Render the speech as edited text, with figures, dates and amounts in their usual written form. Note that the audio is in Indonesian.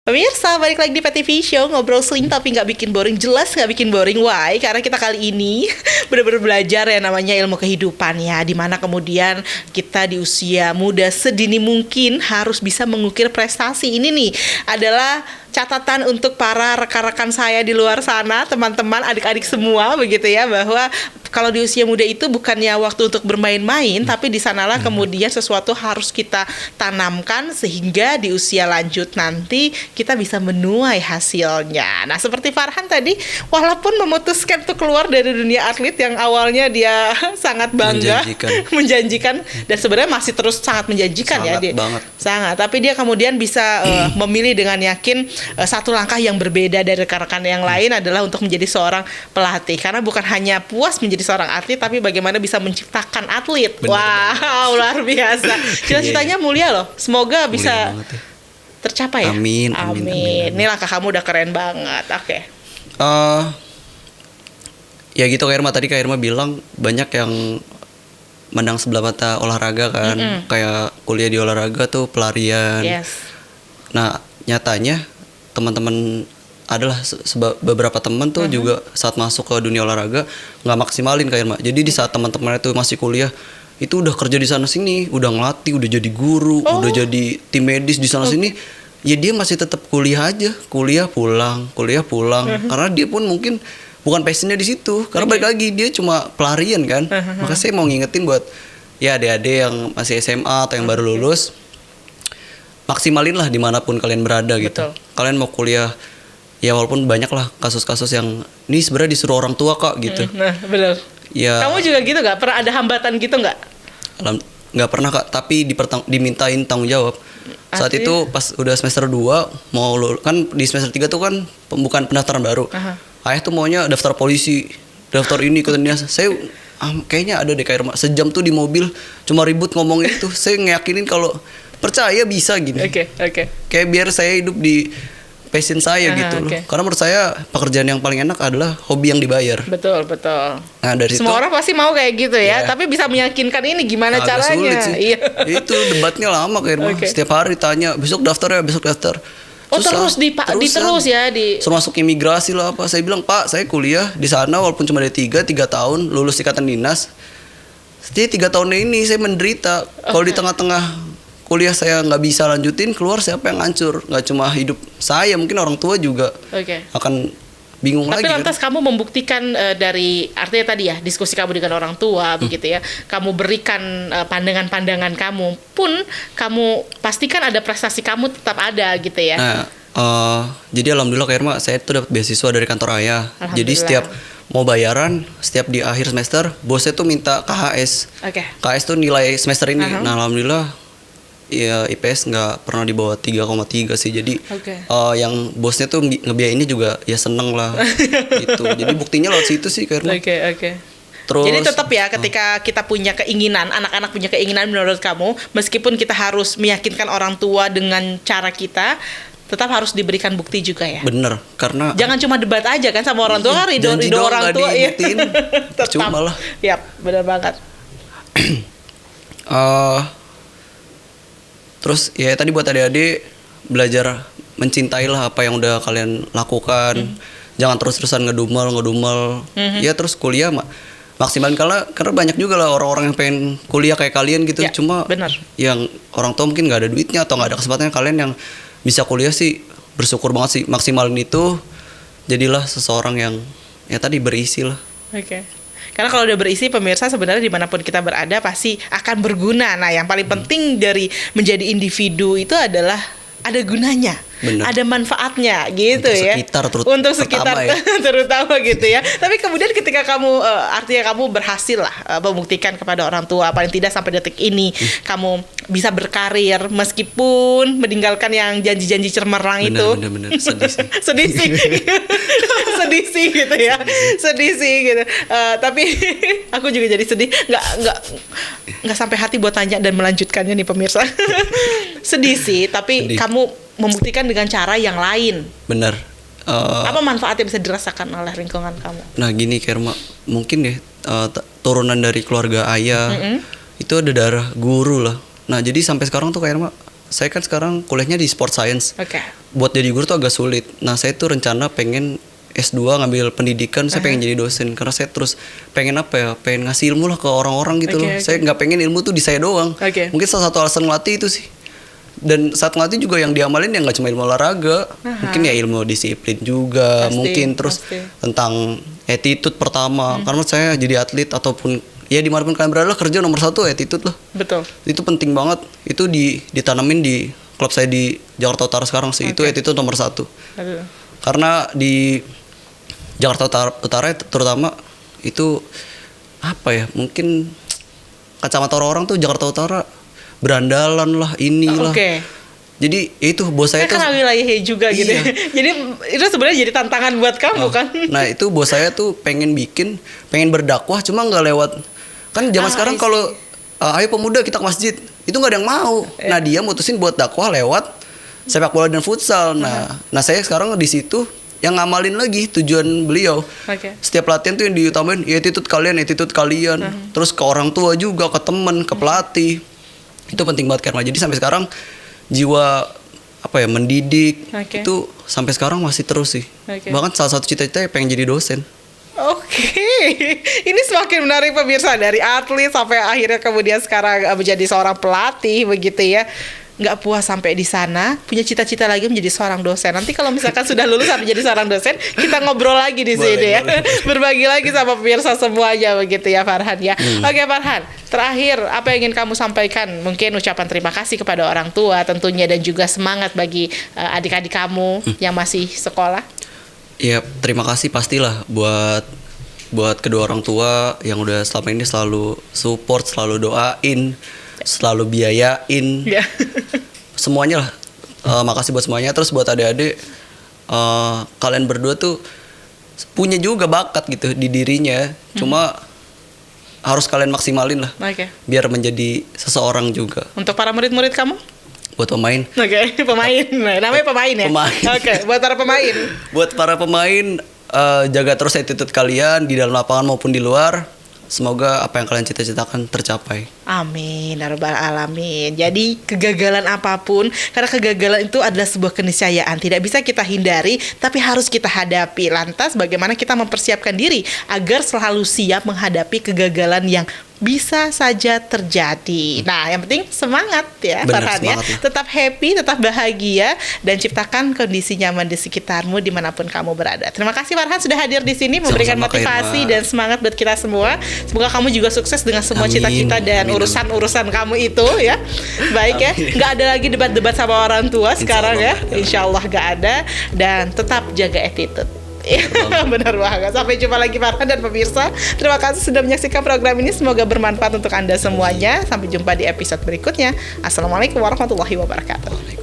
Pemirsa, balik lagi di PTV Show, ngobrol sling tapi nggak bikin boring. Jelas nggak bikin boring, why? Karena kita kali ini benar-benar belajar ya namanya ilmu kehidupan ya, dimana kemudian kita di usia muda sedini mungkin harus bisa mengukir prestasi. Ini nih adalah catatan untuk para rekan-rekan saya di luar sana, teman-teman, adik-adik semua begitu ya, bahwa kalau di usia muda itu bukannya waktu untuk bermain-main, tapi di sanalah kemudian sesuatu harus kita tanamkan sehingga di usia lanjut nanti kita bisa menuai hasilnya. Nah, seperti Farhan tadi, walaupun memutuskan untuk keluar dari dunia atlet yang awalnya dia sangat bangga, menjanjikan dan sebenarnya masih terus sangat menjanjikan sangat ya dia. Banget. Sangat, tapi dia kemudian bisa memilih dengan yakin satu langkah yang berbeda dari rekan-rekan yang lain adalah untuk menjadi seorang pelatih. Karena bukan hanya puas menjadi seorang atlet, tapi bagaimana bisa menciptakan atlet. Wow, luar biasa. Cita-citanya mulia loh. Semoga bisa tercapai ya. Amin. Ini langkah kamu udah keren banget. Oke. Ya gitu Kak Irma, tadi Kak Irma bilang banyak yang mandang sebelah mata olahraga kan. Kayak kuliah di olahraga tuh pelarian. Yes. Nah, nyatanya teman-teman adalah beberapa teman tuh juga saat masuk ke dunia olahraga nggak maksimalin Kak Irma. Jadi di saat teman-teman itu masih kuliah itu udah kerja di sana sini, udah ngelatih, udah jadi guru, udah jadi tim medis di sana sini. Ya dia masih tetap kuliah aja, kuliah pulang. Karena dia pun mungkin bukan passionnya di situ. Karena balik lagi dia cuma pelarian kan. Maka saya mau ngingetin buat ya adik-adik yang masih SMA atau yang baru lulus, maksimalin lah dimanapun kalian berada gitu. Kalian mau kuliah, ya walaupun banyak lah kasus-kasus yang ini sebenarnya disuruh orang tua Kak gitu. Nah, benar. Ya. Kamu juga gitu nggak? Pernah ada hambatan gitu nggak? Nggak pernah Kak, tapi dimintain tanggung jawab. Saat itu pas udah semester 2 mau kan di semester 3 tuh kan pembukaan pendaftaran baru. Ayah tuh maunya daftar polisi, daftar ini ikutan dinas. Saya kayaknya ada deh kayak sejam tuh di mobil cuma ribut ngomong itu. Saya ngeyakinin kalau percaya bisa gini. Oke. Kayak biar saya hidup di passion saya gitu loh. Karena menurut saya pekerjaan yang paling enak adalah hobi yang dibayar. Betul. Nah, dari semua orang pasti mau kayak gitu ya, tapi bisa meyakinkan ini gimana caranya? Sulit sih. Itu debatnya lama kayak setiap hari tanya, besok daftar ya, besok daftar. Terus terus ya suruh masuk imigrasi lah apa. Saya bilang, "Pak, saya kuliah di sana walaupun cuma ada 3 tahun, lulus ikatan dinas. Jadi 3 tahun ini saya menderita. Kalau di tengah-tengah kuliah saya nggak bisa lanjutin, keluar siapa yang hancur? Nggak cuma hidup saya, mungkin orang tua juga akan bingung lagi. Tapi lantas kamu membuktikan dari artinya tadi ya diskusi kamu dengan orang tua begitu ya, kamu berikan pandangan-pandangan kamu pun kamu pastikan ada prestasi kamu tetap ada gitu ya. Nah, jadi alhamdulillah Kak Irma, saya tuh dapat beasiswa dari kantor ayah. Jadi setiap mau bayaran, setiap di akhir semester, bosnya tuh minta KHS. KHS tuh nilai semester ini. Nah alhamdulillah ya IPS nggak pernah di bawah 3,3 sih. Jadi yang bosnya tuh ngebiayainnya juga ya seneng lah gitu. Jadi buktinya lewat situ sih Kak Irma. Terus, jadi tetap ya ketika kita punya keinginan, anak-anak punya keinginan menurut kamu, meskipun kita harus meyakinkan orang tua dengan cara kita, tetap harus diberikan bukti juga ya. Bener, karena jangan cuma debat aja kan sama orang tua, kan ridho orang tua ya. Cuma lah. Yap, benar banget. Terus ya tadi buat adik-adik belajar mencintailah apa yang udah kalian lakukan. Jangan terus-terusan ngedumel. Ya terus kuliah maksimalin karena banyak juga lah orang-orang yang pengen kuliah kayak kalian gitu. Cuma yang orang tua mungkin nggak ada duitnya atau nggak ada kesempatannya. Kalian yang bisa kuliah sih bersyukur banget sih, maksimalin itu. Jadilah seseorang yang ya tadi berisi lah. Karena kalau udah berisi, pemirsa sebenarnya dimanapun kita berada pasti akan berguna. Nah, yang paling penting dari menjadi individu itu adalah ada gunanya, ada manfaatnya gitu untuk ya. Untuk sekitar ya. terutama gitu ya. Tapi kemudian ketika kamu artinya kamu berhasil lah membuktikan kepada orang tua paling tidak sampai detik ini kamu bisa berkarir meskipun meninggalkan yang janji-janji cemerlang itu. Bener, sedih sih. sedih sih gitu ya. Sedih sih gitu. Tapi aku juga jadi sedih. Nggak sampai hati buat tanya dan melanjutkannya nih pemirsa. Sedih sih, tapi kamu membuktikan dengan cara yang lain. Bener. Apa manfaatnya bisa dirasakan oleh lingkungan kamu? Nah gini Kerma, mungkin ya turunan dari keluarga ayah itu ada darah guru lah. Nah jadi sampai sekarang tuh Kerma saya kan sekarang kuliahnya di sport science. Oke. Buat jadi guru tuh agak sulit. Nah, saya tuh rencana pengen S2 ngambil pendidikan, saya pengen jadi dosen karena saya terus pengen apa ya, pengen ngasih ilmu lah ke orang-orang gitu loh. Saya nggak pengen ilmu tuh di saya doang. Mungkin salah satu alasan ngelatih itu sih. Dan saat ngelatih juga yang diamalin ya nggak cuma ilmu olahraga, mungkin ya ilmu disiplin juga, mungkin terus tentang attitude pertama. Karena saya jadi atlet ataupun ya dimanapun kalian berada, kerja nomor satu attitude lah. Betul. Itu penting banget. Itu ditanamin di klub saya di Jakarta Utara sekarang sih. Itu attitude nomor satu. Karena di Jakarta Utara terutama itu apa ya, mungkin kacamata orang-orang tuh Jakarta Utara berandalan lah, inilah. Jadi ya itu bos saya tuh kan wilayahnya juga gitu. Jadi itu sebenarnya jadi tantangan buat kamu kan. Nah itu bos saya tuh pengen berdakwah, cuma nggak lewat, kan zaman sekarang kalau ayo pemuda kita ke masjid, itu nggak ada yang mau. Nah dia mutusin buat dakwah lewat sepak bola dan futsal. Nah saya sekarang di situ yang ngamalin lagi tujuan beliau. Setiap latihan tuh yang diutamain ya attitude kalian. Terus ke orang tua juga, ke temen, ke pelatih. Itu penting banget karena jadi sampai sekarang jiwa apa ya, mendidik itu sampai sekarang masih terus sih. Bahkan salah satu cita-cita pengen jadi dosen. Ini semakin menarik pemirsa, dari atlet sampai akhirnya kemudian sekarang menjadi seorang pelatih begitu ya. Nggak puas sampai di sana, punya cita-cita lagi menjadi seorang dosen. Nanti kalau misalkan sudah lulus sampai jadi seorang dosen, kita ngobrol lagi di sini ya. Berbagi lagi sama pemirsa semuanya begitu ya Farhan ya. Oke Farhan, terakhir apa yang ingin kamu sampaikan? Mungkin ucapan terima kasih kepada orang tua tentunya, dan juga semangat bagi adik-adik kamu yang masih sekolah. Ya terima kasih pastilah buat kedua orang tua yang udah selama ini selalu support, selalu doain, selalu biayain, semuanya lah. Makasih buat semuanya. Terus buat adik-adik, kalian berdua tuh punya juga bakat gitu di dirinya, cuma harus kalian maksimalin lah, biar menjadi seseorang juga. Untuk para murid-murid kamu? Buat pemain. Pemain. Namanya pemain ya? Buat para pemain. Buat para pemain, jaga terus attitude kalian di dalam lapangan maupun di luar. Semoga apa yang kalian cita-citakan tercapai. Amin ya rabbal alamin. Jadi kegagalan apapun, karena kegagalan itu adalah sebuah keniscayaan, tidak bisa kita hindari, tapi harus kita hadapi. Lantas bagaimana kita mempersiapkan diri agar selalu siap menghadapi kegagalan yang bisa saja terjadi. Nah, yang penting semangat ya, Farhan ya. Tetap happy, tetap bahagia, dan ciptakan kondisi nyaman di sekitarmu dimanapun kamu berada. Terima kasih Farhan sudah hadir di sini, memberikan motivasi dan semangat buat kita semua. Semoga kamu juga sukses dengan semua cita-cita dan urusan-urusan kamu itu ya. Baik ya, nggak ada lagi debat-debat sama orang tua sekarang ya. Insya Allah nggak ada, dan tetap jaga attitude. Benar banget. Sampai jumpa lagi Farhan dan pemirsa. Terima kasih sudah menyaksikan program ini. Semoga bermanfaat untuk Anda semuanya. Sampai jumpa di episode berikutnya. Assalamualaikum warahmatullahi wabarakatuh.